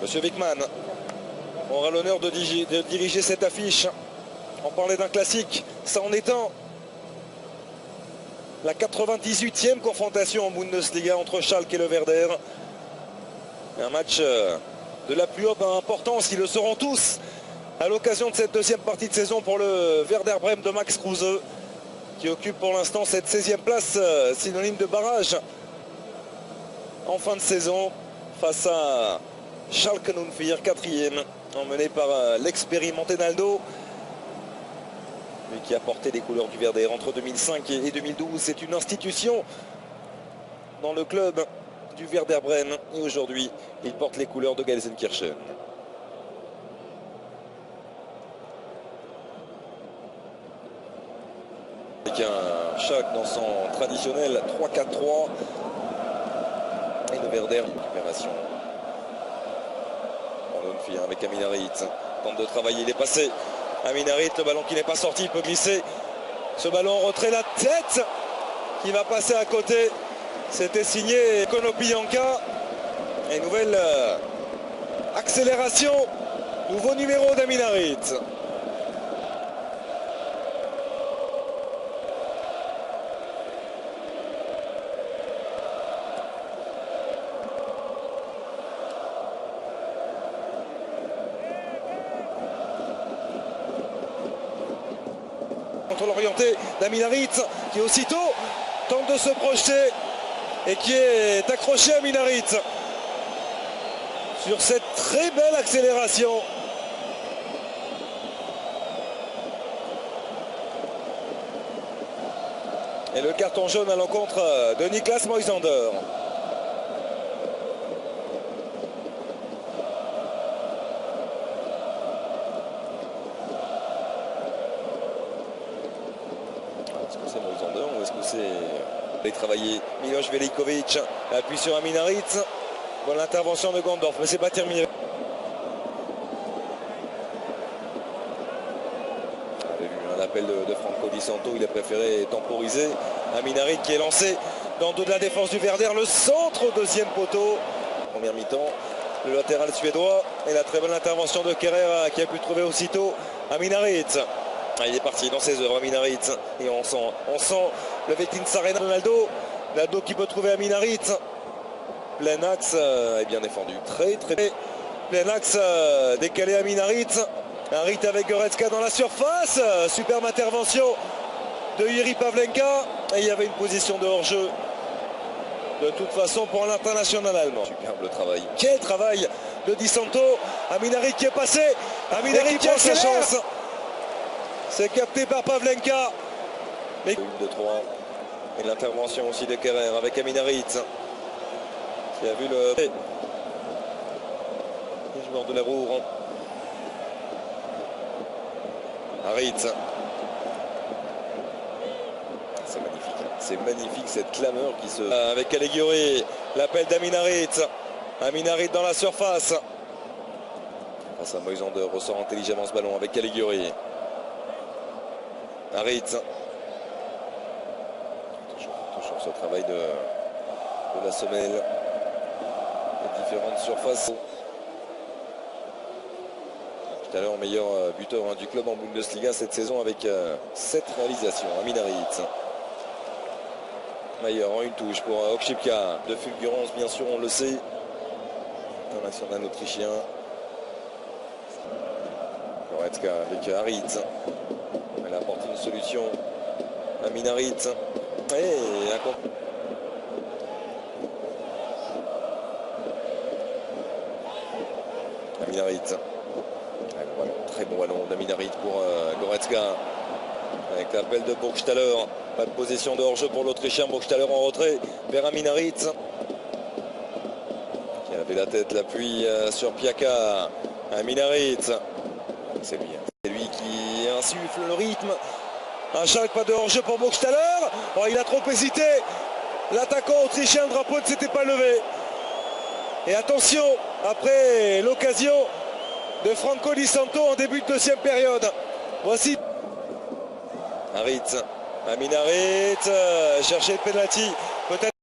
Monsieur Wickman aura l'honneur de diriger cette affiche. On parlait d'un classique, ça en est un. La 98e confrontation en Bundesliga entre Schalke et le Werder. Un match de la plus haute importance, ils le seront tous à l'occasion de cette deuxième partie de saison pour le Werder Brême de Max Kruse, qui occupe pour l'instant cette 16e place, synonyme de barrage en fin de saison face à Schalke 04, 4e, emmené par l'expérimenté Naldo, lui qui a porté les couleurs du Werder entre 2005 et 2012. C'est une institution dans le club du Werder Brême et aujourd'hui il porte les couleurs de Gelsenkirchen. Avec un Schalke dans son traditionnel 3-4-3 et le Werder récupération. Avec Aminarit, tente de travailler, il est passé. Aminarit, le ballon qui n'est pas sorti, il peut glisser. Ce ballon en retrait, la tête qui va passer à côté. C'était signé Konoplyanka. Et nouvelle accélération, nouveau numéro d'Aminarit. Contre l'orienté d'Aminarit qui aussitôt tente de se projeter et qui est accroché à Aminarit sur cette très belle accélération. Et le carton jaune à l'encontre de Niklas Moisander. Est-ce que c'est Moisander ou est-ce que c'est travailler Miloš Veliković, appuie sur Aminarit. Bonne intervention de Gondorf, mais c'est pas terminé. On avait vu l'appel de Franco Di Santo, il a préféré temporiser. Aminarit qui est lancé dans le dos de la défense du Werder, le centre au deuxième poteau. Première mi-temps, le latéral suédois et la très bonne intervention de Kerrer qui a pu trouver aussitôt Aminarit. Ah, il est parti dans ses œuvres, Aminarit, et on sent le Vettinsarena de Naldo. Naldo qui peut trouver Aminarit. Plein axe est bien défendu, très plein axe décalé Aminarit. Aminarit avec Goretzka dans la surface. Superbe intervention de Jiri Pavlenka. Et il y avait une position de hors-jeu de toute façon pour l'international allemand. Superbe travail. Quel travail de Di Santo. Aminarit qui est passé. Aminarit qui prend sa chance. C'est capté par Pavlenka. Mais... 1 2 3. Et l'intervention aussi de Kerrer avec Aminarit qui a vu le joueur de la Roure. Harit. C'est magnifique. C'est magnifique cette clameur qui se... Avec Caligiuri. L'appel d'Aminarit. Aminarit dans la surface. Face à Moisander ressort intelligemment ce ballon avec Caligiuri. Harit. Toujours ce travail de la semelle. Les différentes surfaces. Tout à l'heure, meilleur buteur du club en Bundesliga cette saison avec 7 réalisations. Aminarit. Meilleur en une touche pour Okshipka. De fulgurance, bien sûr, on le sait. International autrichien. Goretzka avec Harit. Elle apporte une solution. Aminarit. Et Aminarit. Très bon ballon d'Aminarit pour Goretzka. Avec l'appel de Burgstaller. Pas de possession de hors-jeu pour l'Autrichien. Burgstaller en retrait vers Aminarit. Qui avait la tête, l'appui sur Piaka. Aminarit. C'est lui. C'est lui qui insuffle le rythme. Un Schalke, pas de hors-jeu pour Burgstaller. Oh, il a trop hésité. L'attaquant autrichien, le drapeau ne s'était pas levé. Et attention, après l'occasion de Franco Di Santo en début de deuxième période. Voici Harit. Aminarit chercher le penalty. Peut-être.